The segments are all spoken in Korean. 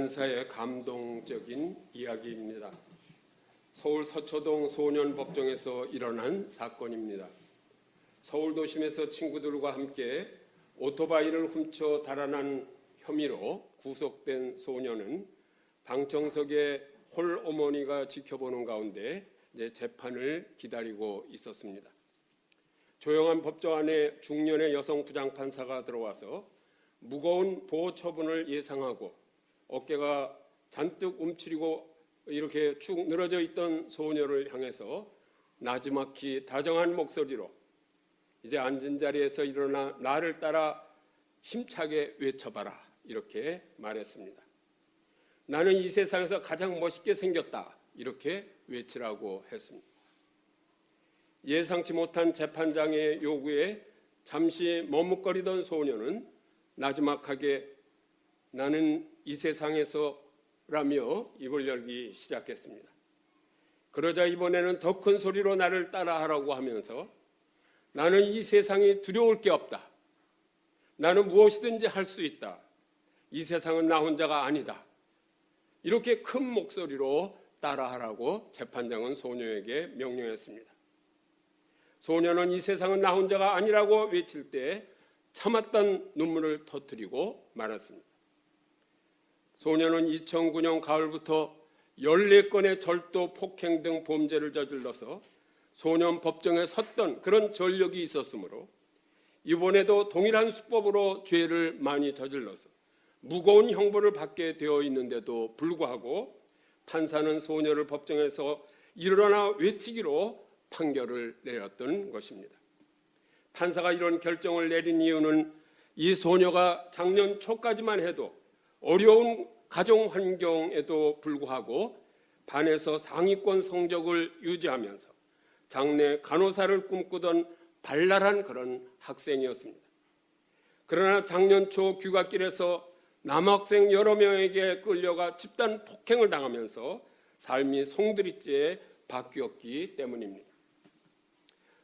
판사의 감동적인 이야기입니다. 서울 서초동 소년법정에서 일어난 사건입니다. 서울 도심에서 친구들과 함께 오토바이를 훔쳐 달아난 혐의로 구속된 소년은 방청석에 홀 어머니가 지켜보는 가운데 재판을 기다리고 있었습니다. 조용한 법정 안에 중년의 여성 부장판사가 들어와서 무거운 보호 처분을 예상하고 어깨가 잔뜩 움츠리고 이렇게 축 늘어져 있던 소녀를 향해서 나지막히 다정한 목소리로 이제 앉은 자리에서 일어나 나를 따라 힘차게 외쳐봐라, 이렇게 말했습니다. 나는 이 세상에서 가장 멋있게 생겼다, 이렇게 외치라고 했습니다. 예상치 못한 재판장의 요구에 잠시 머뭇거리던 소녀는 나지막하게 나는 이 세상에서라며 입을 열기 시작했습니다. 그러자 이번에는 더 큰 소리로 나를 따라하라고 하면서 나는 이 세상이 두려울 게 없다. 나는 무엇이든지 할 수 있다. 이 세상은 나 혼자가 아니다. 이렇게 큰 목소리로 따라하라고 재판장은 소녀에게 명령했습니다. 소녀는 이 세상은 나 혼자가 아니라고 외칠 때 참았던 눈물을 터뜨리고 말았습니다. 소녀는 2009년 가을부터 14건의 절도, 폭행 등 범죄를 저질러서 소년 법정에 섰던 그런 전력이 있었으므로 이번에도 동일한 수법으로 죄를 많이 저질러서 무거운 형벌을 받게 되어 있는데도 불구하고 판사는 소녀를 법정에서 일어나 외치기로 판결을 내렸던 것입니다. 판사가 이런 결정을 내린 이유는 이 소녀가 작년 초까지만 해도 어려운 가정 환경에도 불구하고 반에서 상위권 성적을 유지하면서 장래 간호사를 꿈꾸던 발랄한 그런 학생이었습니다. 그러나 작년 초 귀갓길에서 남학생 여러 명에게 끌려가 집단 폭행을 당하면서 삶이 송두리째 바뀌었기 때문입니다.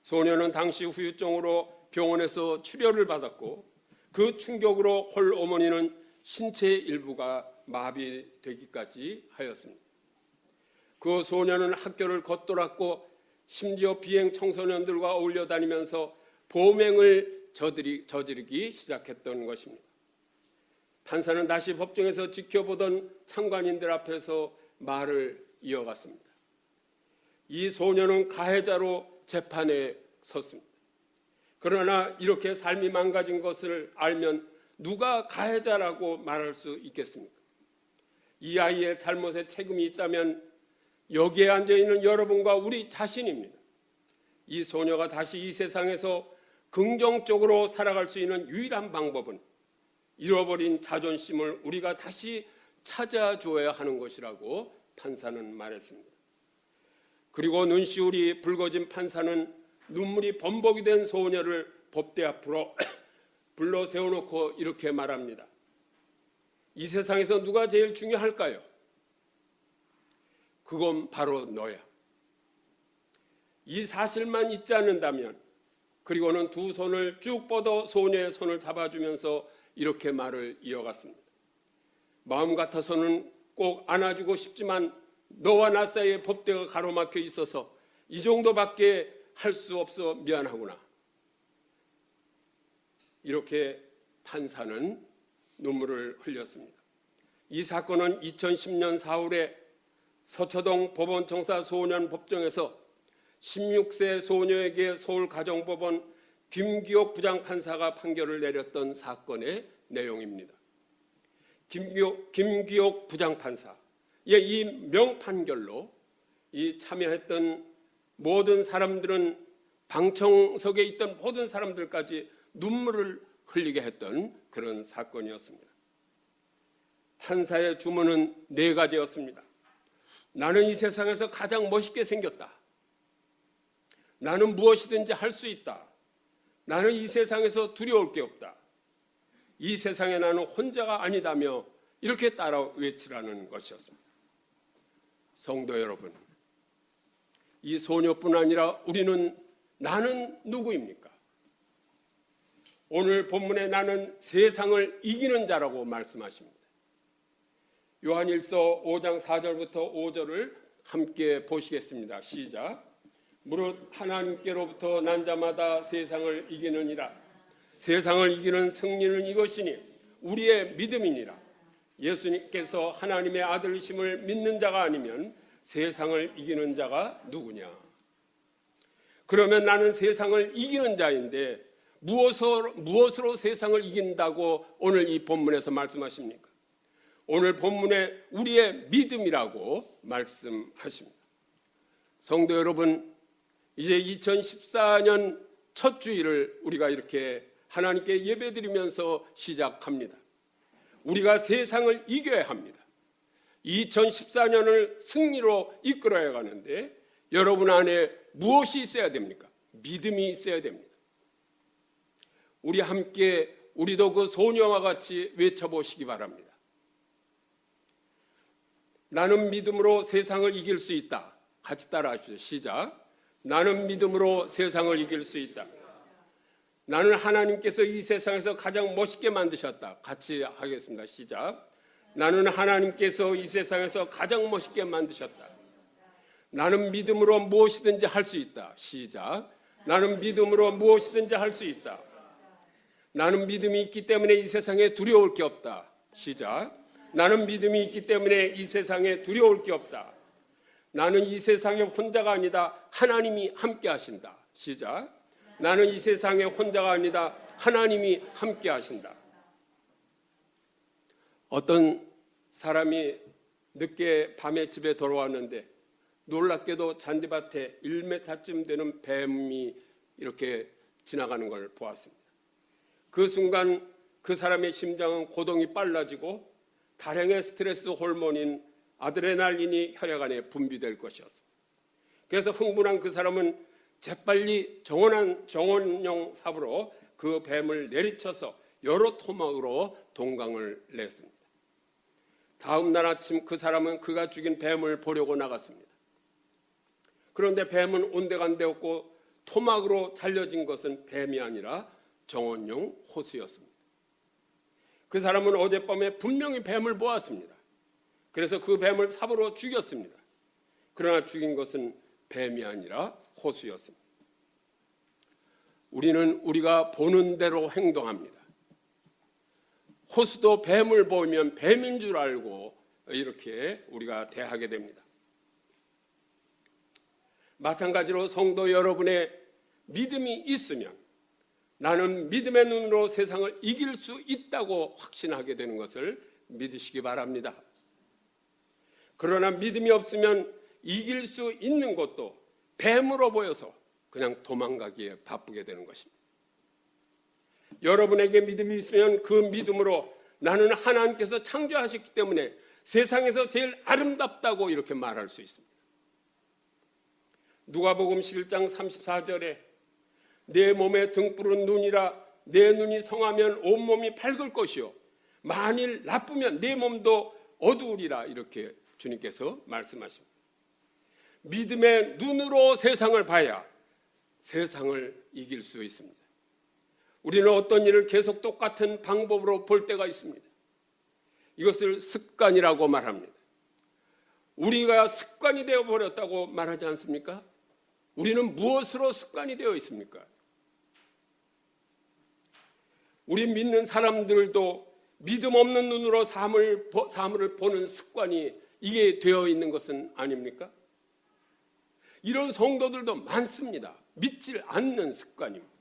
소녀는 당시 후유증으로 병원에서 치료를 받았고 그 충격으로 홀 어머니는 신체 일부가 마비되기까지 하였습니다. 그 소녀는 학교를 겉돌았고 심지어 비행 청소년들과 어울려 다니면서 범행을 저지르기 시작했던 것입니다. 판사는 다시 법정에서 지켜보던 참관인들 앞에서 말을 이어갔습니다. 이 소녀는 가해자로 재판에 섰습니다. 그러나 이렇게 삶이 망가진 것을 알면 누가 가해자라고 말할 수 있겠습니까? 이 아이의 잘못에 책임이 있다면 여기에 앉아있는 여러분과 우리 자신입니다. 이 소녀가 다시 이 세상에서 긍정적으로 살아갈 수 있는 유일한 방법은 잃어버린 자존심을 우리가 다시 찾아줘야 하는 것이라고 판사는 말했습니다. 그리고 눈시울이 붉어진 판사는 눈물이 범벅이 된 소녀를 법대 앞으로 불러 세워놓고 이렇게 말합니다. 이 세상에서 누가 제일 중요할까요? 그건 바로 너야. 이 사실만 잊지 않는다면, 그리고는 두 손을 쭉 뻗어 소녀의 손을 잡아주면서 이렇게 말을 이어갔습니다. 마음 같아서는 꼭 안아주고 싶지만 너와 나 사이에 법대가 가로막혀 있어서 이 정도밖에 할 수 없어 미안하구나. 이렇게 판사는 눈물을 흘렸습니다. 이 사건은 2010년 4월에 서초동 법원청사 소년법정에서 16세 소녀에게 서울가정법원 김기옥 부장판사가 판결을 내렸던 사건의 내용입니다. 김기옥 부장판사, 이 명판결로 이 참여했던 모든 사람들은 방청석에 있던 모든 사람들까지 눈물을 흘리게 했던 그런 사건이었습니다. 판사의 주문은 4가지였습니다. 나는 이 세상에서 가장 멋있게 생겼다. 나는 무엇이든지 할 수 있다. 나는 이 세상에서 두려울 게 없다. 이 세상에 나는 혼자가 아니다며 이렇게 따라 외치라는 것이었습니다. 성도 여러분, 이 소녀뿐 아니라 나는 누구입니까? 오늘 본문에 나는 세상을 이기는 자라고 말씀하십니다. 요한일서 5장 4절부터 5절을 함께 보시겠습니다. 시작. 무릇 하나님께로부터 난 자마다 세상을 이기느니라. 세상을 이기는 승리는 이것이니 우리의 믿음이니라. 예수님께서 하나님의 아들이심을 믿는 자가 아니면 세상을 이기는 자가 누구냐? 그러면 나는 세상을 이기는 자인데 무엇으로 세상을 이긴다고 오늘 이 본문에서 말씀하십니까? 오늘 본문에 우리의 믿음이라고 말씀하십니다. 성도 여러분, 이제 2014년 첫 주일을 우리가 이렇게 하나님께 예배드리면서 시작합니다. 우리가 세상을 이겨야 합니다. 2014년을 승리로 이끌어야 가는데 여러분 안에 무엇이 있어야 됩니까? 믿음이 있어야 됩니다. 우리 함께 우리도 그 소녀와 같이 외쳐보시기 바랍니다. 나는 믿음으로 세상을 이길 수 있다. 같이 따라하십시오. 시작. 나는 믿음으로 세상을 이길 수 있다. 나는 하나님께서 이 세상에서 가장 멋있게 만드셨다. 같이 하겠습니다. 시작. 나는 하나님께서 이 세상에서 가장 멋있게 만드셨다. 나는 믿음으로 무엇이든지 할 수 있다. 시작. 나는 믿음으로 무엇이든지 할 수 있다. 나는 믿음이 있기 때문에 이 세상에 두려울 게 없다. 시작. 나는 믿음이 있기 때문에 이 세상에 두려울 게 없다. 나는 이 세상에 혼자가 아니다. 하나님이 함께 하신다. 시작. 나는 이 세상에 혼자가 아니다. 하나님이 함께 하신다. 어떤 사람이 늦게 밤에 집에 돌아왔는데 놀랍게도 잔디밭에 1m쯤 되는 뱀이 이렇게 지나가는 걸 보았습니다. 그 순간 그 사람의 심장은 고동이 빨라지고 다량의 스트레스 호르몬인 아드레날린이 혈액 안에 분비될 것이었습니다. 그래서 흥분한 그 사람은 재빨리 정원용 삽으로 그 뱀을 내리쳐서 여러 토막으로 동강을 냈습니다. 다음 날 아침 그 사람은 그가 죽인 뱀을 보려고 나갔습니다. 그런데 뱀은 온데간데 없고 토막으로 잘려진 것은 뱀이 아니라 정원용 호수였습니다. 그 사람은 어젯밤에 분명히 뱀을 보았습니다. 그래서 그 뱀을 삽으로 죽였습니다. 그러나 죽인 것은 뱀이 아니라 호수였습니다. 우리는 우리가 보는 대로 행동합니다. 호수도 뱀을 보면 뱀인 줄 알고 이렇게 우리가 대하게 됩니다. 마찬가지로 성도 여러분의 믿음이 있으면 나는 믿음의 눈으로 세상을 이길 수 있다고 확신하게 되는 것을 믿으시기 바랍니다. 그러나 믿음이 없으면 이길 수 있는 것도 뱀으로 보여서 그냥 도망가기에 바쁘게 되는 것입니다. 여러분에게 믿음이 있으면 그 믿음으로 나는 하나님께서 창조하셨기 때문에 세상에서 제일 아름답다고 이렇게 말할 수 있습니다. 누가복음 11장 34절에 내 몸에 등불은 눈이라 내 눈이 성하면 온몸이 밝을 것이요 만일 나쁘면 내 몸도 어두우리라 이렇게 주님께서 말씀하십니다. 믿음의 눈으로 세상을 봐야 세상을 이길 수 있습니다. 우리는 어떤 일을 계속 똑같은 방법으로 볼 때가 있습니다. 이것을 습관이라고 말합니다. 우리가 습관이 되어버렸다고 말하지 않습니까? 우리는 무엇으로 습관이 되어 있습니까? 우리 믿는 사람들도 믿음 없는 눈으로 사물을 보는 습관이 이게 되어 있는 것은 아닙니까? 이런 성도들도 많습니다. 믿질 않는 습관입니다.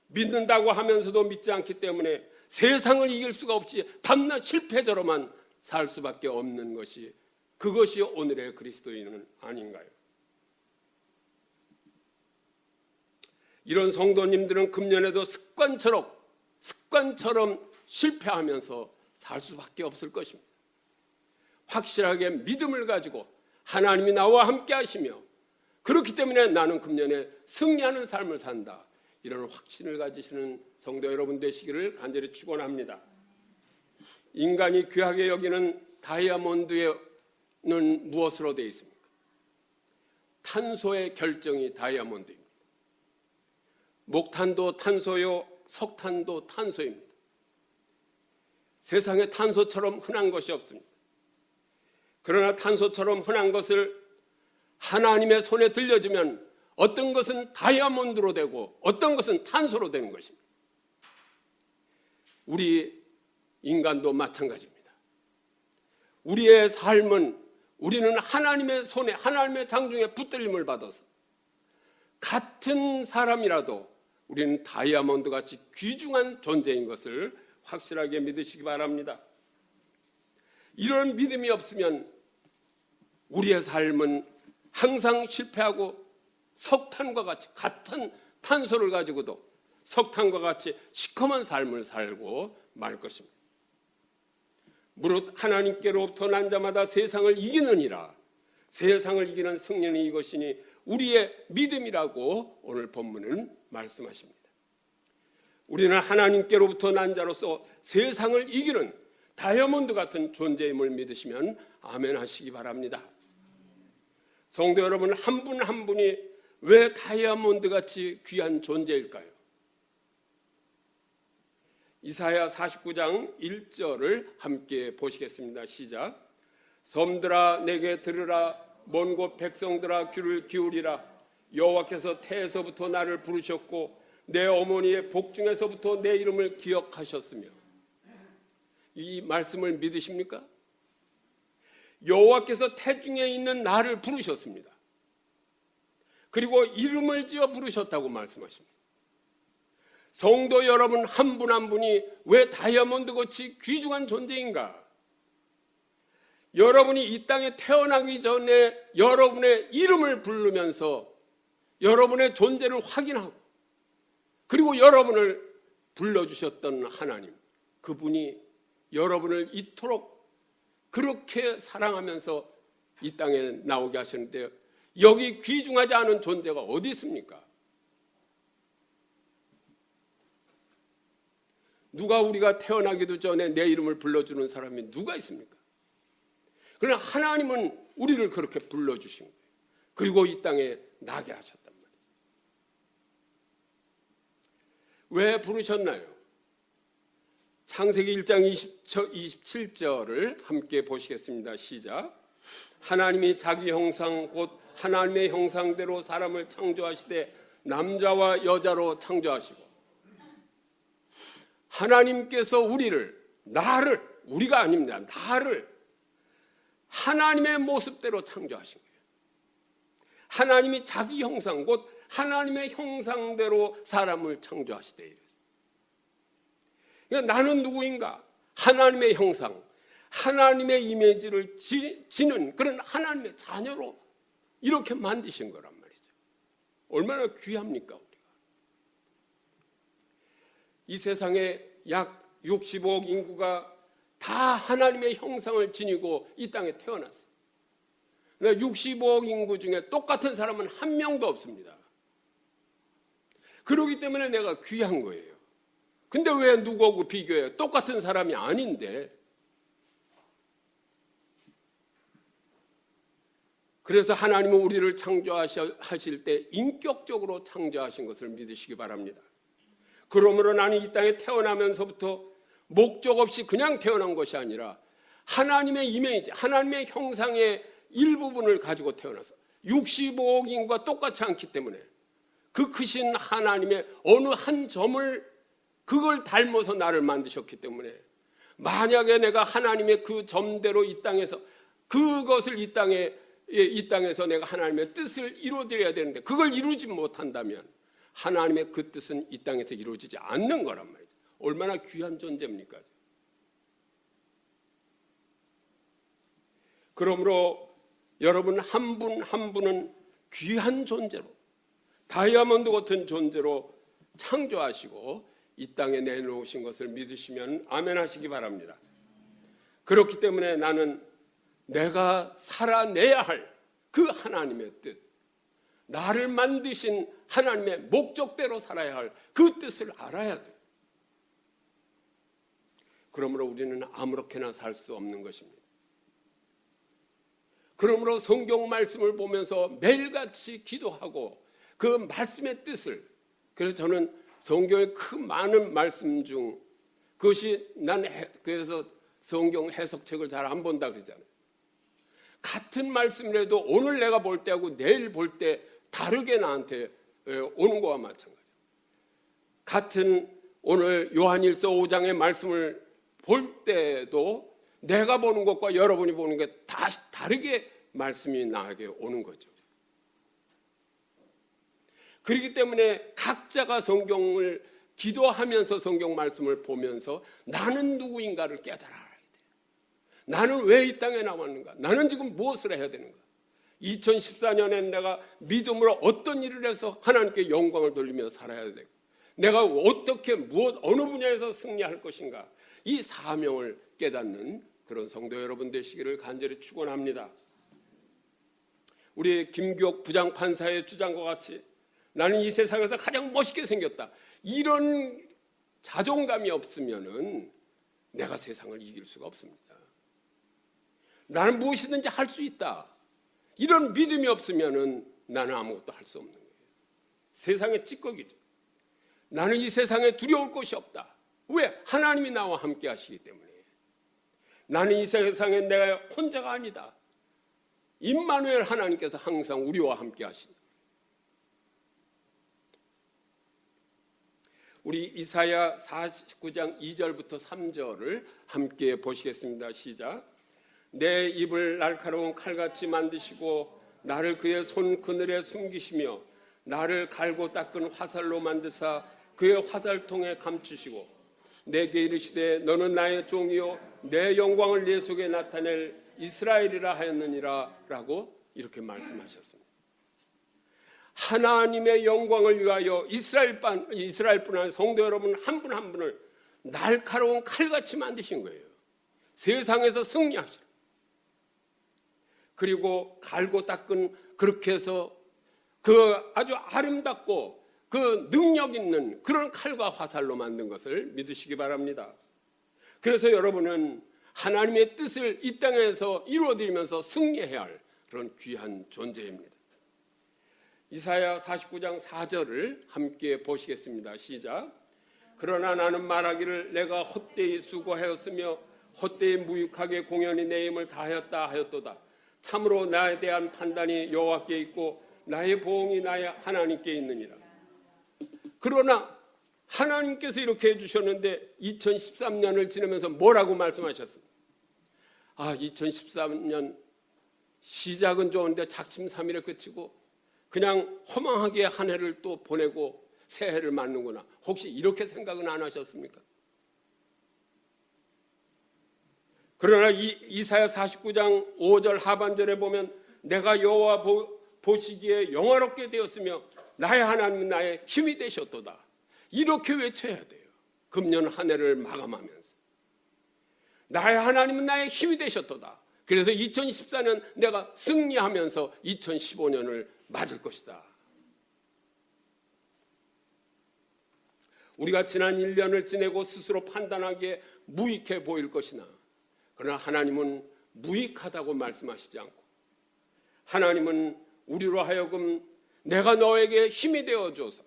믿는다고 하면서도 믿지 않기 때문에 세상을 이길 수가 없이 밤낮 실패자로만 살 수밖에 없는 것이 그것이 오늘의 그리스도인은 아닌가요? 이런 성도님들은 금년에도 습관처럼 실패하면서 살 수밖에 없을 것입니다. 확실하게 믿음을 가지고 하나님이 나와 함께 하시며 그렇기 때문에 나는 금년에 승리하는 삶을 산다. 이런 확신을 가지시는 성도 여러분 되시기를 간절히 축원합니다. 인간이 귀하게 여기는 다이아몬드는 무엇으로 되어 있습니까? 탄소의 결정이 다이아몬드입니다. 목탄도 탄소요, 석탄도 탄소입니다. 세상에 탄소처럼 흔한 것이 없습니다. 그러나 탄소처럼 흔한 것을 하나님의 손에 들려주면 어떤 것은 다이아몬드로 되고 어떤 것은 탄소로 되는 것입니다. 우리 인간도 마찬가지입니다. 우리의 삶은 우리는 하나님의 손에, 하나님의 장중에 붙들림을 받아서 같은 사람이라도 우리는 다이아몬드 같이 귀중한 존재인 것을 확실하게 믿으시기 바랍니다. 이런 믿음이 없으면 우리의 삶은 항상 실패하고 석탄과 같이 같은 탄소를 가지고도 석탄과 같이 시커먼 삶을 살고 말 것입니다. 무릇 하나님께로부터 난 자마다 세상을 이기느니라. 세상을 이기는 승리는 이것이니 우리의 믿음이라고 오늘 본문은 말씀하십니다. 우리는 하나님께로부터 난 자로서 세상을 이기는 다이아몬드 같은 존재임을 믿으시면 아멘 하시기 바랍니다. 성도 여러분, 한 분 한 분이 왜 다이아몬드 같이 귀한 존재일까요? 이사야 49장 1절을 함께 보시겠습니다. 시작. 섬들아 내게 들으라. 먼 곳 백성들아 귀를 기울이라. 여호와께서 태에서부터 나를 부르셨고 내 어머니의 복중에서부터 내 이름을 기억하셨으며. 이 말씀을 믿으십니까? 여호와께서 태중에 있는 나를 부르셨습니다. 그리고 이름을 지어 부르셨다고 말씀하십니다. 성도 여러분 한 분 한 분이 왜 다이아몬드같이 귀중한 존재인가? 여러분이 이 땅에 태어나기 전에 여러분의 이름을 부르면서 여러분의 존재를 확인하고 그리고 여러분을 불러주셨던 하나님, 그분이 여러분을 이토록 그렇게 사랑하면서 이 땅에 나오게 하셨는데 여기 귀중하지 않은 존재가 어디 있습니까? 누가 우리가 태어나기도 전에 내 이름을 불러주는 사람이 누가 있습니까? 그러나 하나님은 우리를 그렇게 불러주신 거예요. 그리고 이 땅에 나게 하셨단 말이에요. 왜 부르셨나요? 창세기 1장 27절을 함께 보시겠습니다. 시작. 하나님이 자기 형상 곧 하나님의 형상대로 사람을 창조하시되 남자와 여자로 창조하시고. 하나님께서 나를, 우리가 아닙니다. 나를 하나님의 모습대로 창조하신 거예요. 하나님이 자기 형상, 곧 하나님의 형상대로 사람을 창조하시되 이랬어요. 그러니까 나는 누구인가? 하나님의 형상, 하나님의 이미지를 지는 그런 하나님의 자녀로 이렇게 만드신 거란 말이죠. 얼마나 귀합니까? 이 세상에 약 65억 인구가 다 하나님의 형상을 지니고 이 땅에 태어났어요. 그러니까 65억 인구 중에 똑같은 사람은 한 명도 없습니다. 그렇기 때문에 내가 귀한 거예요. 근데 왜 누구하고 비교해요? 똑같은 사람이 아닌데. 그래서 하나님은 우리를 창조하실 때 인격적으로 창조하신 것을 믿으시기 바랍니다. 그러므로 나는 이 땅에 태어나면서부터 목적 없이 그냥 태어난 것이 아니라 하나님의 이미지, 하나님의 형상의 일부분을 가지고 태어나서 65억 인구가 똑같지 않기 때문에 그 크신 하나님의 어느 한 점을 그걸 닮아서 나를 만드셨기 때문에 만약에 내가 하나님의 그 점대로 이 땅에서 그것을 이 땅에서 내가 하나님의 뜻을 이루어드려야 되는데 그걸 이루지 못한다면 하나님의 그 뜻은 이 땅에서 이루어지지 않는 거란 말이죠. 얼마나 귀한 존재입니까? 그러므로 여러분 한 분 한 분은 귀한 존재로 다이아몬드 같은 존재로 창조하시고 이 땅에 내놓으신 것을 믿으시면 아멘 하시기 바랍니다. 그렇기 때문에 나는 내가 살아내야 할 그 하나님의 뜻, 나를 만드신 하나님의 목적대로 살아야 할 그 뜻을 알아야 돼요. 그러므로 우리는 아무렇게나 살 수 없는 것입니다. 그러므로 성경 말씀을 보면서 매일같이 기도하고 그 말씀의 뜻을, 그래서 저는 성경의 그 많은 말씀 중 그것이 그래서 성경 해석책을 잘 안 본다 그러잖아요. 같은 말씀이라도 오늘 내가 볼 때하고 내일 볼 때 다르게 나한테 오는 거와 마찬가지예요. 같은 오늘 요한일서 5장의 말씀을 볼 때도 내가 보는 것과 여러분이 보는 게 다시 다르게 말씀이 나에게 오는 거죠. 그렇기 때문에 각자가 성경을 기도하면서 성경 말씀을 보면서 나는 누구인가를 깨달아야 돼요. 나는 왜 이 땅에 나왔는가? 나는 지금 무엇을 해야 되는가? 2014년엔 내가 믿음으로 어떤 일을 해서 하나님께 영광을 돌리며 살아야 되고, 내가 어떻게 어느 분야에서 승리할 것인가? 이 사명을 깨닫는 그런 성도 여러분 되시기를 간절히 축원합니다. 우리 김규옥 부장판사의 주장과 같이 나는 이 세상에서 가장 멋있게 생겼다, 이런 자존감이 없으면은 내가 세상을 이길 수가 없습니다. 나는 무엇이든지 할 수 있다, 이런 믿음이 없으면은 나는 아무것도 할 수 없는 거예요. 세상의 찌꺼기죠. 나는 이 세상에 두려울 것이 없다. 왜? 하나님이 나와 함께 하시기 때문에. 나는 이 세상에 내가 혼자가 아니다. 임마누엘 하나님께서 항상 우리와 함께 하신다. 우리 이사야 49장 2절부터 3절을 함께 보시겠습니다. 시작. 내 입을 날카로운 칼같이 만드시고 나를 그의 손 그늘에 숨기시며 나를 갈고 닦은 화살로 만드사 그의 화살통에 감추시고 내게 이르시되 너는 나의 종이요 내 영광을 네 속에 나타낼 이스라엘이라 하였느니라 라고 이렇게 말씀하셨습니다. 하나님의 영광을 위하여 이스라엘뿐 아니라 성도 여러분 한 분 한 분을 날카로운 칼같이 만드신 거예요. 세상에서 승리하시라. 그리고 갈고 닦은, 그렇게 해서 그 아주 아름답고 그 능력 있는 그런 칼과 화살로 만든 것을 믿으시기 바랍니다. 그래서 여러분은 하나님의 뜻을 이 땅에서 이루어드리면서 승리해야 할 그런 귀한 존재입니다. 이사야 49장 4절을 함께 보시겠습니다. 시작. 그러나 나는 말하기를 내가 헛되이 수고하였으며 헛되이 무익하게 공연히 내 힘을 다하였다 하였도다. 참으로 나에 대한 판단이 여호와께 있고 나의 보응이 나의 하나님께 있느니라. 그러나 하나님께서 이렇게 해주셨는데 2013년을 지나면서 뭐라고 말씀하셨습니까? 2013년 시작은 좋은데 작심삼일에 그치고 그냥 허망하게 한 해를 또 보내고 새해를 맞는구나. 혹시 이렇게 생각은 안 하셨습니까? 그러나 이사야 49장 5절 하반절에 보면 내가 여호와 보시기에 영화롭게 되었으며 나의 하나님은 나의 힘이 되셨도다. 이렇게 외쳐야 돼요. 금년 한 해를 마감하면서 나의 하나님은 나의 힘이 되셨도다. 그래서 2014년 내가 승리하면서 2015년을 맞을 것이다. 우리가 지난 1년을 지내고 스스로 판단하기에 무익해 보일 것이나, 그러나 하나님은 무익하다고 말씀하시지 않고 하나님은 우리로 하여금 내가 너에게 힘이 되어줘서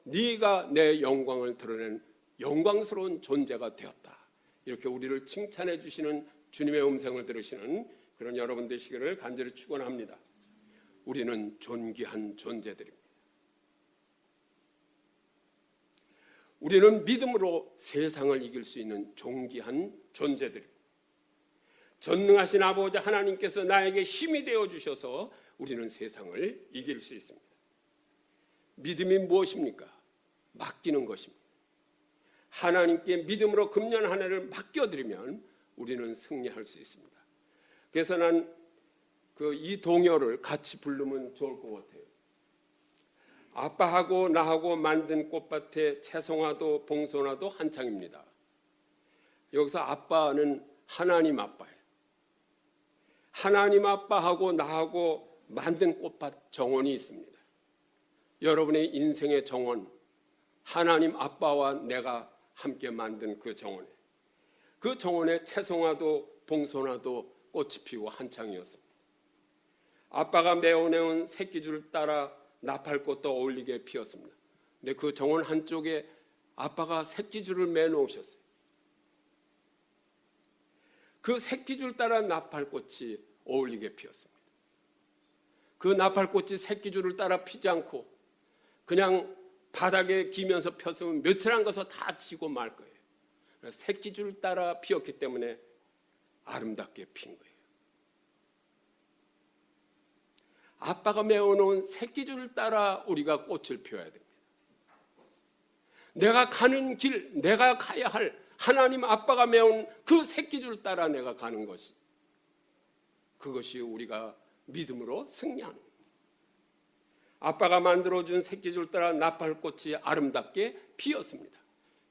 네가 내 영광을 드러낸 영광스러운 존재가 되었다. 이렇게 우리를 칭찬해 주시는 주님의 음성을 들으시는 그런 여러분 되시기를 간절히 축원합니다. 우리는 존귀한 존재들입니다. 우리는 믿음으로 세상을 이길 수 있는 존귀한 존재들입니다. 전능하신 아버지 하나님께서 나에게 힘이 되어주셔서 우리는 세상을 이길 수 있습니다. 믿음이 무엇입니까? 맡기는 것입니다. 하나님께 믿음으로 금년 한 해를 맡겨드리면 우리는 승리할 수 있습니다. 그래서 난 이 동요를 같이 부르면 좋을 것 같아요. 아빠하고 나하고 만든 꽃밭에 채송화도 봉선화도 한창입니다. 여기서 아빠는 하나님 아빠예요. 하나님 아빠하고 나하고 만든 꽃밭 정원이 있습니다. 여러분의 인생의 정원, 하나님 아빠와 내가 함께 만든 그 정원에 채송화도 봉선화도 꽃이 피고 한창이었습니다. 아빠가 메어내온 새끼줄을 따라 나팔꽃도 어울리게 피었습니다. 근데 그 정원 한쪽에 아빠가 새끼줄을 매놓으셨어요. 그 새끼줄 따라 나팔꽃이 어울리게 피었습니다. 그 나팔꽃이 새끼줄을 따라 피지 않고 그냥 바닥에 기면서 폈으면 며칠 안 가서 다 지고 말 거예요. 새끼줄 따라 피었기 때문에 아름답게 핀 거예요. 아빠가 메어놓은 새끼줄을 따라 우리가 꽃을 피워야 됩니다. 내가 가는 길, 내가 가야 할 하나님 아빠가 메어온 그 새끼줄 따라 내가 가는 것이, 그것이 우리가 믿음으로 승리하는 겁니다. 아빠가 만들어준 새끼줄 따라 나팔꽃이 아름답게 피었습니다.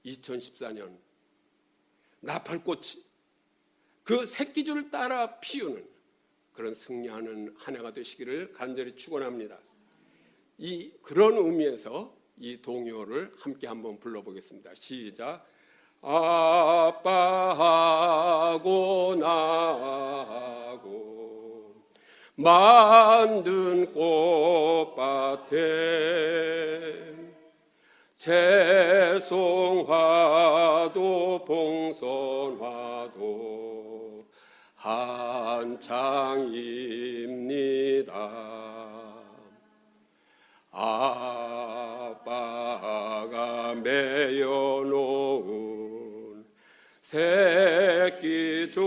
2014년 나팔꽃이 그 새끼줄 따라 피우는 그런 승리하는 한 해가 되시기를 간절히 축원합니다. 그런 의미에서 이 동요를 함께 한번 불러보겠습니다. 시작. 아빠하고 나하고 만든 꽃밭에 채송화도 봉선화도 한창입니다. 아빠가 메어놓은 새끼줄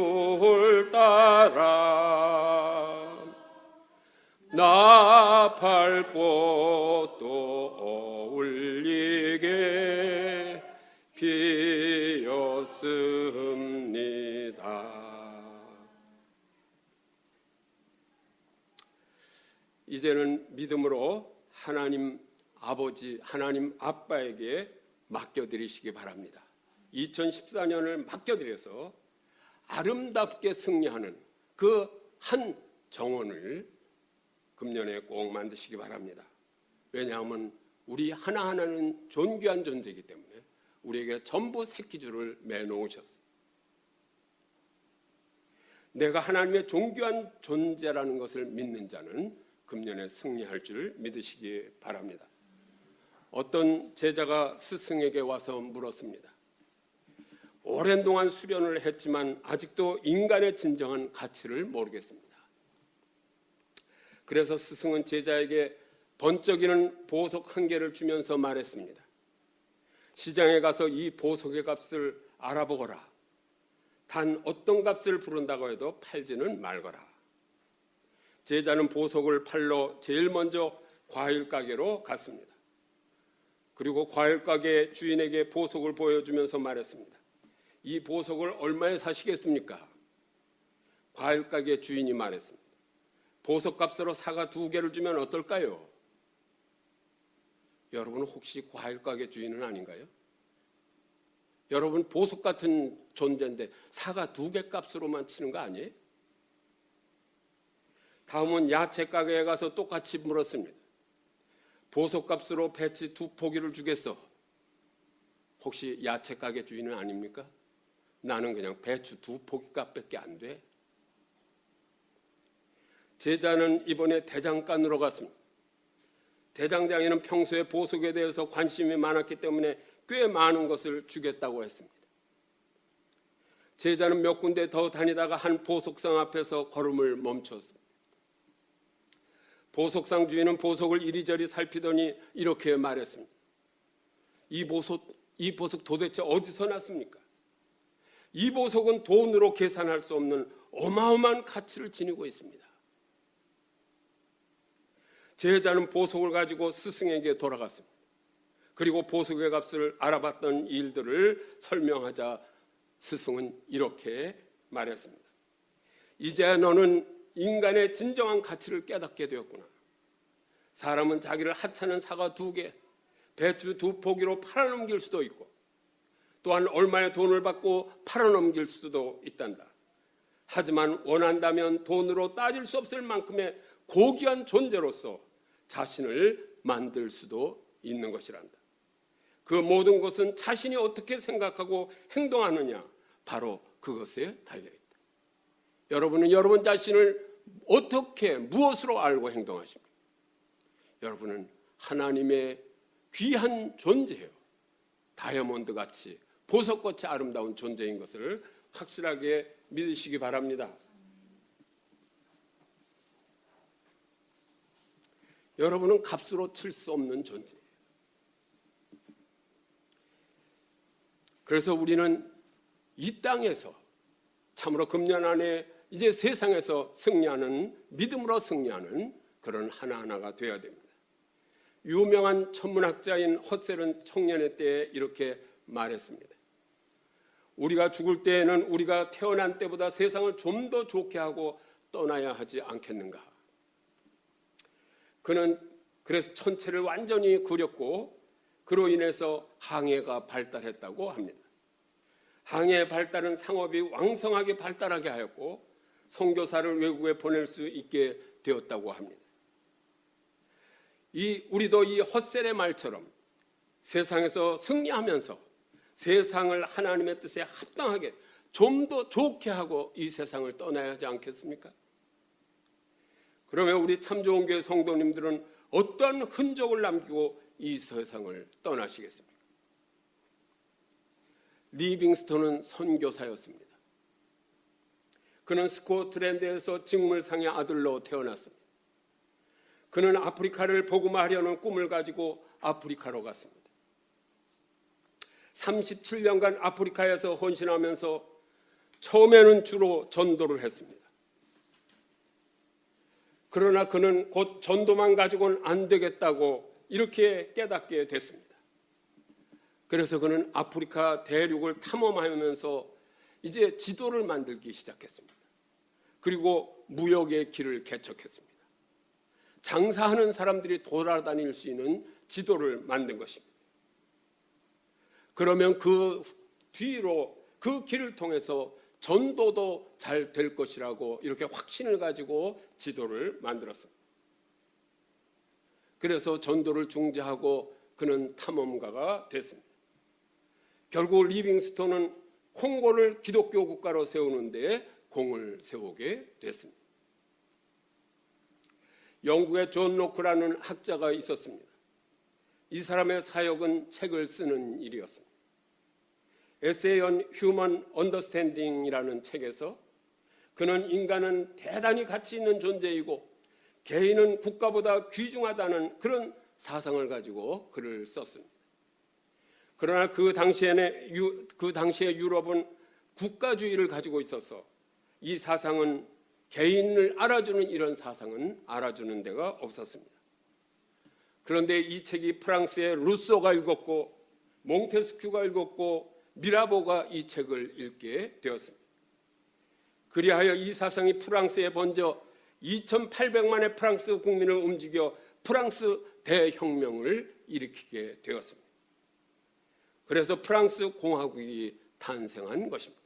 따라 나팔꽃도 어울리게 피었습니다. 이제는 믿음으로 하나님 아버지, 하나님 아빠에게 맡겨드리시기 바랍니다. 2014년을 맡겨드려서 아름답게 승리하는 그 한 정원을 금년에 꼭 만드시기 바랍니다. 왜냐하면 우리 하나하나는 존귀한 존재이기 때문에 우리에게 전부 새끼줄을 매놓으셨어요. 내가 하나님의 존귀한 존재라는 것을 믿는 자는 금년에 승리할 줄 믿으시기 바랍니다. 어떤 제자가 스승에게 와서 물었습니다. 오랜 동안 수련을 했지만 아직도 인간의 진정한 가치를 모르겠습니다. 그래서 스승은 제자에게 번쩍이는 보석 한 개를 주면서 말했습니다. 시장에 가서 이 보석의 값을 알아보거라. 단 어떤 값을 부른다고 해도 팔지는 말거라. 제자는 보석을 팔러 제일 먼저 과일 가게로 갔습니다. 그리고 과일 가게 주인에게 보석을 보여주면서 말했습니다. 이 보석을 얼마에 사시겠습니까? 과일 가게 주인이 말했습니다. 보석 값으로 사과 2개를 주면 어떨까요? 여러분 혹시 과일 가게 주인은 아닌가요? 여러분 보석 같은 존재인데 사과 2개 값으로만 치는 거 아니에요? 다음은 야채 가게에 가서 똑같이 물었습니다. 보석 값으로 배치 2포기를 주겠어. 혹시 야채 가게 주인은 아닙니까? 나는 그냥 배추 2포기 값밖에 안 돼. 제자는 이번에 대장간으로 갔습니다. 대장장이는 평소에 보석에 대해서 관심이 많았기 때문에 꽤 많은 것을 주겠다고 했습니다. 제자는 몇 군데 더 다니다가 한 보석상 앞에서 걸음을 멈췄습니다. 보석상 주인은 보석을 이리저리 살피더니 이렇게 말했습니다. 이 보석 도대체 어디서 났습니까? 이 보석은 돈으로 계산할 수 없는 어마어마한 가치를 지니고 있습니다. 제자는 보석을 가지고 스승에게 돌아갔습니다. 그리고 보석의 값을 알아봤던 일들을 설명하자 스승은 이렇게 말했습니다. 이제 너는 인간의 진정한 가치를 깨닫게 되었구나. 사람은 자기를 하찮은 사과 2개, 배추 2포기로 팔아넘길 수도 있고 또한 얼마의 돈을 받고 팔아넘길 수도 있단다. 하지만 원한다면 돈으로 따질 수 없을 만큼의 고귀한 존재로서 자신을 만들 수도 있는 것이란다. 그 모든 것은 자신이 어떻게 생각하고 행동하느냐, 바로 그것에 달려있다. 여러분은 여러분 자신을 어떻게, 무엇으로 알고 행동하십니까? 여러분은 하나님의 귀한 존재예요. 다이아몬드 같이 보석같이 아름다운 존재인 것을 확실하게 믿으시기 바랍니다. 여러분은 값으로 칠 수 없는 존재예요. 그래서 우리는 이 땅에서 참으로 금년 안에 이제 세상에서 승리하는, 믿음으로 승리하는 그런 하나하나가 되어야 됩니다. 유명한 천문학자인 허셀은 청년의 때에 이렇게 말했습니다. 우리가 죽을 때에는 우리가 태어난 때보다 세상을 좀 더 좋게 하고 떠나야 하지 않겠는가. 그는 그래서 천체를 완전히 그렸고 그로 인해서 항해가 발달했다고 합니다. 항해의 발달은 상업이 왕성하게 발달하게 하였고 선교사를 외국에 보낼 수 있게 되었다고 합니다. 우리도 이 헛셀의 말처럼 세상에서 승리하면서 세상을 하나님의 뜻에 합당하게 좀 더 좋게 하고 이 세상을 떠나야 하지 않겠습니까? 그러면 우리 참 좋은 교회 성도님들은 어떤 흔적을 남기고 이 세상을 떠나시겠습니까? 리빙스톤은 선교사였습니다. 그는 스코틀랜드에서 직물상의 아들로 태어났습니다. 그는 아프리카를 복음화하려는 꿈을 가지고 아프리카로 갔습니다. 37년간 아프리카에서 헌신하면서 처음에는 주로 전도를 했습니다. 그러나 그는 곧 전도만 가지고는 안 되겠다고 이렇게 깨닫게 됐습니다. 그래서 그는 아프리카 대륙을 탐험하면서 이제 지도를 만들기 시작했습니다. 그리고 무역의 길을 개척했습니다. 장사하는 사람들이 돌아다닐 수 있는 지도를 만든 것입니다. 그러면 그 뒤로 그 길을 통해서 전도도 잘 될 것이라고 이렇게 확신을 가지고 지도를 만들었습니다. 그래서 전도를 중재하고 그는 탐험가가 됐습니다. 결국 리빙스톤은 콩고를 기독교 국가로 세우는 데 공을 세우게 됐습니다. 영국의 존 로크라는 학자가 있었습니다. 이 사람의 사역은 책을 쓰는 일이었습니다. Essay on Human Understanding이라는 책에서 그는 인간은 대단히 가치 있는 존재이고 개인은 국가보다 귀중하다는 그런 사상을 가지고 글을 썼습니다. 그러나 그 당시에 유럽은 국가주의를 가지고 있어서 이 사상은 개인을 알아주는 이런 사상은 알아주는 데가 없었습니다. 그런데 이 책이 프랑스의 루소가 읽었고 몽테스큐가 읽었고 미라보가 이 책을 읽게 되었습니다. 그리하여 이 사상이 프랑스에 번져 2800만의 프랑스 국민을 움직여 프랑스 대혁명을 일으키게 되었습니다. 그래서 프랑스 공화국이 탄생한 것입니다.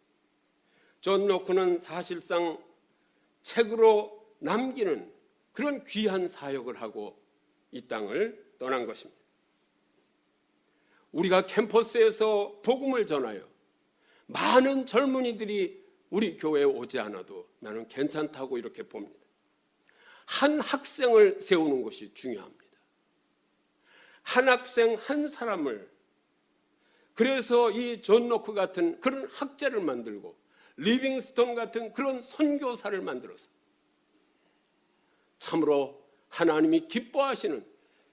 존 로크는 사실상 책으로 남기는 그런 귀한 사역을 하고 이 땅을 떠난 것입니다. 우리가 캠퍼스에서 복음을 전하여 많은 젊은이들이 우리 교회에 오지 않아도 나는 괜찮다고 이렇게 봅니다. 한 학생을 세우는 것이 중요합니다. 한 학생 한 사람을, 그래서 이 존 로크 같은 그런 학자를 만들고 리빙스톤 같은 그런 선교사를 만들어서 참으로 하나님이 기뻐하시는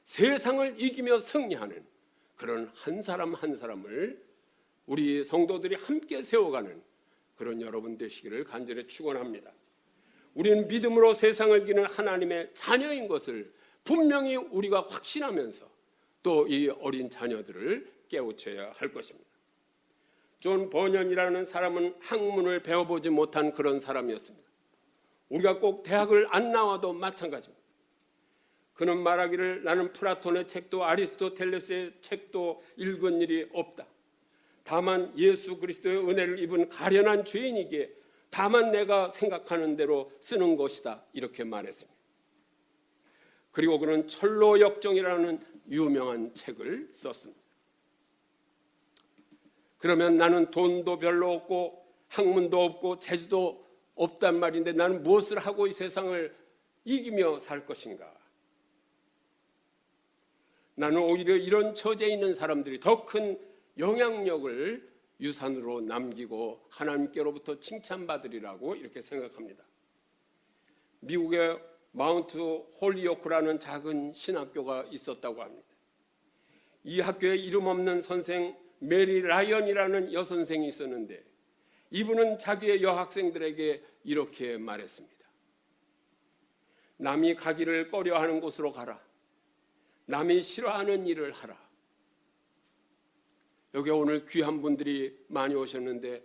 세상을 이기며 승리하는 그런 한 사람 한 사람을 우리 성도들이 함께 세워가는 그런 여러분 되시기를 간절히 축원합니다. 우리는 믿음으로 세상을 이기는 하나님의 자녀인 것을 분명히 우리가 확신하면서 또 이 어린 자녀들을 깨우쳐야 할 것입니다. 존 버년이라는 사람은 학문을 배워보지 못한 그런 사람이었습니다. 우리가 꼭 대학을 안 나와도 마찬가지입니다. 그는 말하기를 나는 플라톤의 책도 아리스토텔레스의 책도 읽은 일이 없다. 다만 예수 그리스도의 은혜를 입은 가련한 죄인이기에 다만 내가 생각하는 대로 쓰는 것이다. 이렇게 말했습니다. 그리고 그는 철로역정이라는 유명한 책을 썼습니다. 그러면 나는 돈도 별로 없고 학문도 없고 재주도 없단 말인데 나는 무엇을 하고 이 세상을 이기며 살 것인가? 나는 오히려 이런 처지에 있는 사람들이 더 큰 영향력을 유산으로 남기고 하나님께로부터 칭찬받으리라고 이렇게 생각합니다. 미국의 마운트 홀리오크라는 작은 신학교가 있었다고 합니다. 이 학교에 이름 없는 선생 메리 라이언이라는 여선생이 있었는데 이분은 자기의 여학생들에게 이렇게 말했습니다. 남이 가기를 꺼려하는 곳으로 가라. 남이 싫어하는 일을 하라. 여기 오늘 귀한 분들이 많이 오셨는데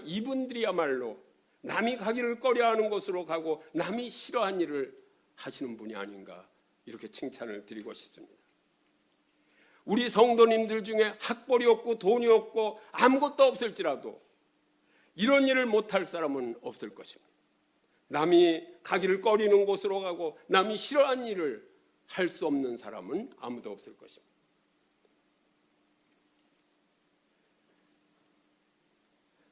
이분들이야말로 남이 가기를 꺼려하는 곳으로 가고 남이 싫어하는 일을 하시는 분이 아닌가 이렇게 칭찬을 드리고 싶습니다. 우리 성도님들 중에 학벌이 없고 돈이 없고 아무것도 없을지라도 이런 일을 못할 사람은 없을 것입니다. 남이 가기를 꺼리는 곳으로 가고 남이 싫어하는 일을 할 수 없는 사람은 아무도 없을 것입니다.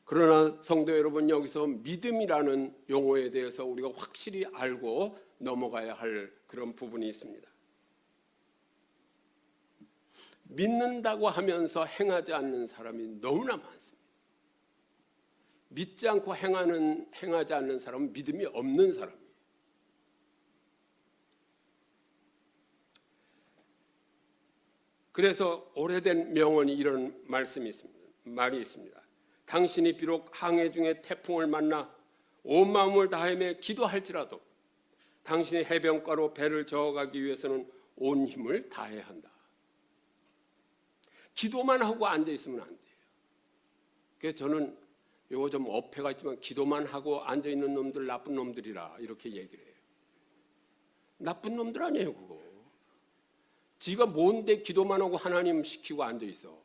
그러나 성도 여러분, 여기서 믿음이라는 용어에 대해서 우리가 확실히 알고 넘어가야 할 그런 부분이 있습니다. 믿는다고 하면서 행하지 않는 사람이 너무나 많습니다. 믿지 않고 행하지 않는 사람은 믿음이 없는 사람이에요. 그래서 오래된 명언이 이런 말씀이 있습니다. 말이 있습니다. 당신이 비록 항해 중에 태풍을 만나 온 마음을 다하며 기도할지라도 당신이 해변가로 배를 저어가기 위해서는 온 힘을 다해야 한다. 기도만 하고 앉아있으면 안 돼요. 그래서 저는 이거 좀 어폐가 있지만 기도만 하고 앉아있는 놈들 나쁜 놈들이라 이렇게 얘기를 해요. 나쁜 놈들 아니에요 그거. 지가 뭔데 기도만 하고 하나님 시키고 앉아있어.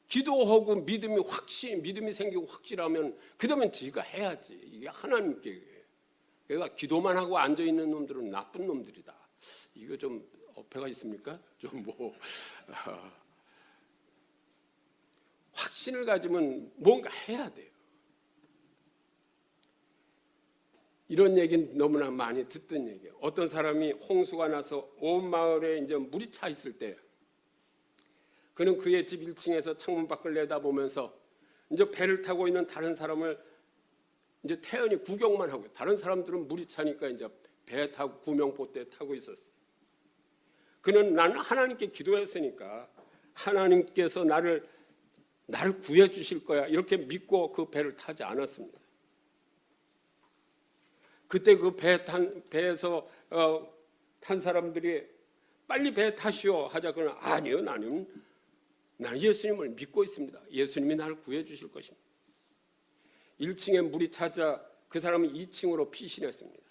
기도하고 믿음이 생기고 확실하면 그다음엔 지가 해야지. 이게 하나님께. 그러니까 기도만 하고 앉아있는 놈들은 나쁜 놈들이다. 이거 좀 어폐가 있습니까? 좀 확신을 가지면 뭔가 해야 돼요. 이런 얘기는 너무나 많이 듣던 얘기예요. 어떤 사람이 홍수가 나서 온 마을에 이제 물이 차 있을 때 그는 그의 집 1층에서 창문 밖을 내다보면서 이제 배를 타고 있는 다른 사람을 이제 태연히 구경만 하고, 다른 사람들은 물이 차니까 이제 배 타고 구명보대 타고 있었어요. 그는 나는 하나님께 기도했으니까 하나님께서 나를 구해 주실 거야 이렇게 믿고 그 배를 타지 않았습니다. 그때 그 배에서 탄 사람들이 빨리 배 타시오 하자. 그는 아니요, 나는 예수님을 믿고 있습니다. 예수님이 나를 구해 주실 것입니다. 1층에 물이 차자 그 사람은 2층으로 피신했습니다.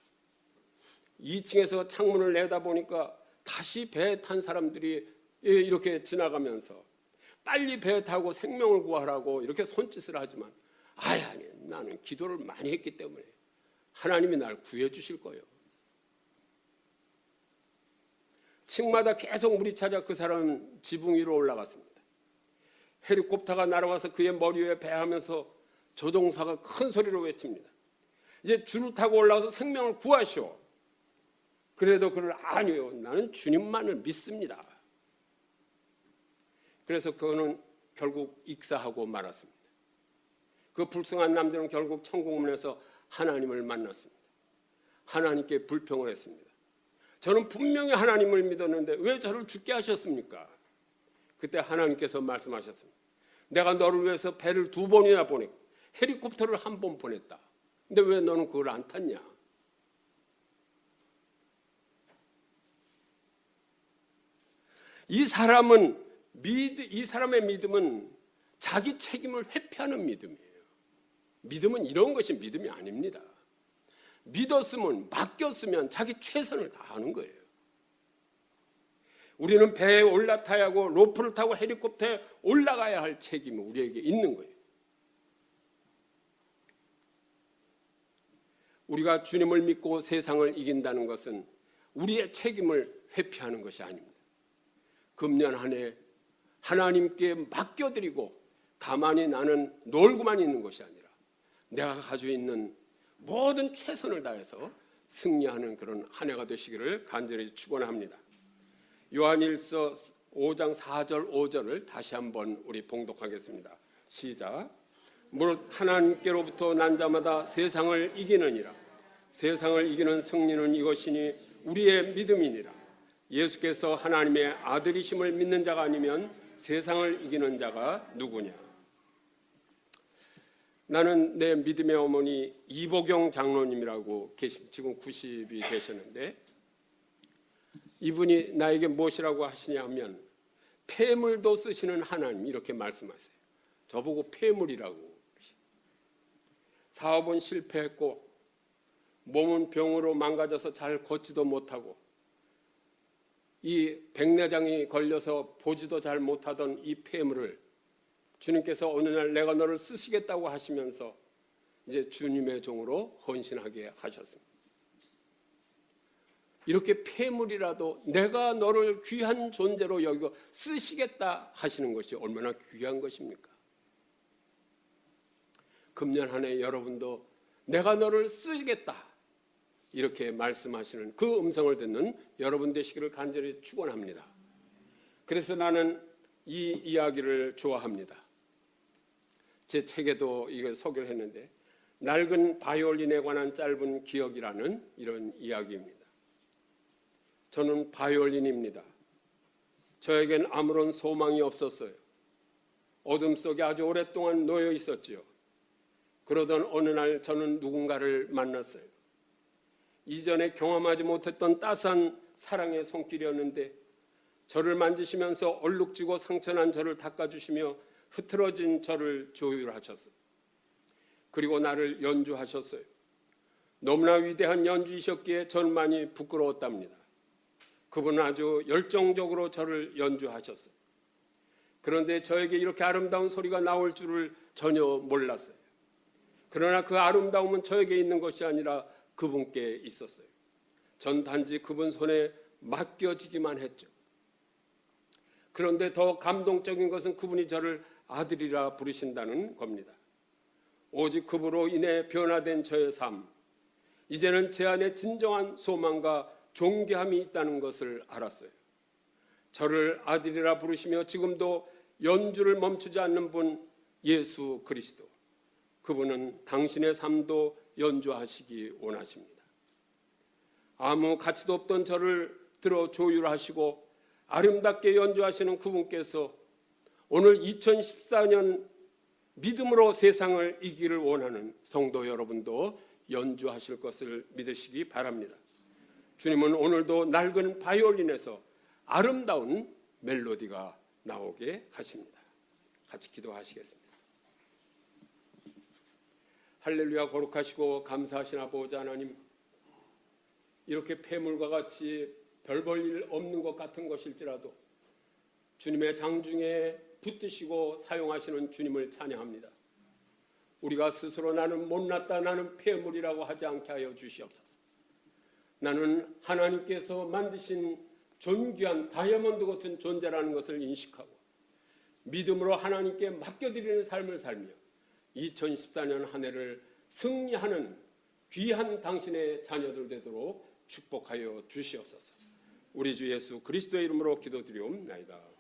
2층에서 창문을 내다보니까 다시 배에 탄 사람들이 이렇게 지나가면서 빨리 배 타고 생명을 구하라고 이렇게 손짓을 하지만 아니 나는 기도를 많이 했기 때문에 하나님이 날 구해 주실 거예요. 층마다 계속 물이 차자 그 사람은 지붕 위로 올라갔습니다. 헬리콥터가 날아와서 그의 머리 위에 배하면서 조종사가 큰 소리로 외칩니다. 이제 줄을 타고 올라와서 생명을 구하시오. 그래도 그를 아니요, 나는 주님만을 믿습니다. 그래서 그는 결국 익사하고 말았습니다. 그 불쌍한 남자는 결국 천국문에서 하나님을 만났습니다. 하나님께 불평을 했습니다. 저는 분명히 하나님을 믿었는데 왜 저를 죽게 하셨습니까? 그때 하나님께서 말씀하셨습니다. 내가 너를 위해서 배를 2번이나 보냈고 헬리콥터를 1번 보냈다. 근데 왜 너는 그걸 안 탔냐? 이 사람의 믿음은 자기 책임을 회피하는 믿음이에요. 믿음은 이런 것이 믿음이 아닙니다. 믿었으면, 맡겼으면 자기 최선을 다하는 거예요. 우리는 배에 올라타야 하고 로프를 타고 헬리콥터에 올라가야 할 책임이 우리에게 있는 거예요. 우리가 주님을 믿고 세상을 이긴다는 것은 우리의 책임을 회피하는 것이 아닙니다. 금년 한 해 하나님께 맡겨드리고 가만히 나는 놀고만 있는 것이 아니라 내가 가지고 있는 모든 최선을 다해서 승리하는 그런 한 해가 되시기를 간절히 축원합니다. 요한일서 5장 4절 5절을 다시 한번 우리 봉독하겠습니다. 시작. 무릇 하나님께로부터 난 자마다 세상을 이기느니라. 세상을 이기는 승리는 이것이니 우리의 믿음이니라. 예수께서 하나님의 아들이심을 믿는 자가 아니면 세상을 이기는 자가 누구냐. 나는 내 믿음의 어머니 이보경 장로님이라고 지금 90이 되셨는데, 이분이 나에게 무엇이라고 하시냐 하면 폐물도 쓰시는 하나님, 이렇게 말씀하세요. 저보고 폐물이라고. 사업은 실패했고 몸은 병으로 망가져서 잘 걷지도 못하고 이 백내장이 걸려서 보지도 잘 못하던 이 폐물을 주님께서 어느 날 내가 너를 쓰시겠다고 하시면서 이제 주님의 종으로 헌신하게 하셨습니다. 이렇게 폐물이라도 내가 너를 귀한 존재로 여기고 쓰시겠다 하시는 것이 얼마나 귀한 것입니까? 금년 한 해 여러분도 내가 너를 쓰겠다 이렇게 말씀하시는 그 음성을 듣는 여러분 되시기를 간절히 축원합니다. 그래서 나는 이 이야기를 좋아합니다. 제 책에도 이걸 소개를 했는데, 낡은 바이올린에 관한 짧은 기억이라는 이런 이야기입니다. 저는 바이올린입니다. 저에겐 아무런 소망이 없었어요. 어둠 속에 아주 오랫동안 놓여 있었지요. 그러던 어느 날 저는 누군가를 만났어요. 이전에 경험하지 못했던 따스한 사랑의 손길이었는데 저를 만지시면서 얼룩지고 상처난 저를 닦아주시며 흐트러진 저를 조율하셨어요. 그리고 나를 연주하셨어요. 너무나 위대한 연주이셨기에 저는 많이 부끄러웠답니다. 그분은 아주 열정적으로 저를 연주하셨어요. 그런데 저에게 이렇게 아름다운 소리가 나올 줄을 전혀 몰랐어요. 그러나 그 아름다움은 저에게 있는 것이 아니라 그분께 있었어요. 전 단지 그분 손에 맡겨지기만 했죠. 그런데 더 감동적인 것은 그분이 저를 아들이라 부르신다는 겁니다. 오직 그분으로 인해 변화된 저의 삶, 이제는 제 안에 진정한 소망과 존귀함이 있다는 것을 알았어요. 저를 아들이라 부르시며 지금도 연주를 멈추지 않는 분 예수 그리스도, 그분은 당신의 삶도 연주하시기 원하십니다. 아무 가치도 없던 저를 들어 조율하시고 아름답게 연주하시는 그분께서 오늘 2014년 믿음으로 세상을 이기기를 원하는 성도 여러분도 연주하실 것을 믿으시기 바랍니다. 주님은 오늘도 낡은 바이올린에서 아름다운 멜로디가 나오게 하십니다. 같이 기도하시겠습니다. 할렐루야. 거룩하시고 감사하신 아버지 하나님, 이렇게 폐물과 같이 별 볼 일 없는 것 같은 것일지라도 주님의 장중에 붙드시고 사용하시는 주님을 찬양합니다. 우리가 스스로 나는 못났다, 나는 폐물이라고 하지 않게 하여 주시옵소서. 나는 하나님께서 만드신 존귀한 다이아몬드 같은 존재라는 것을 인식하고 믿음으로 하나님께 맡겨드리는 삶을 살며 2014년 한 해를 승리하는 귀한 당신의 자녀들 되도록 축복하여 주시옵소서. 우리 주 예수 그리스도의 이름으로 기도드리옵나이다.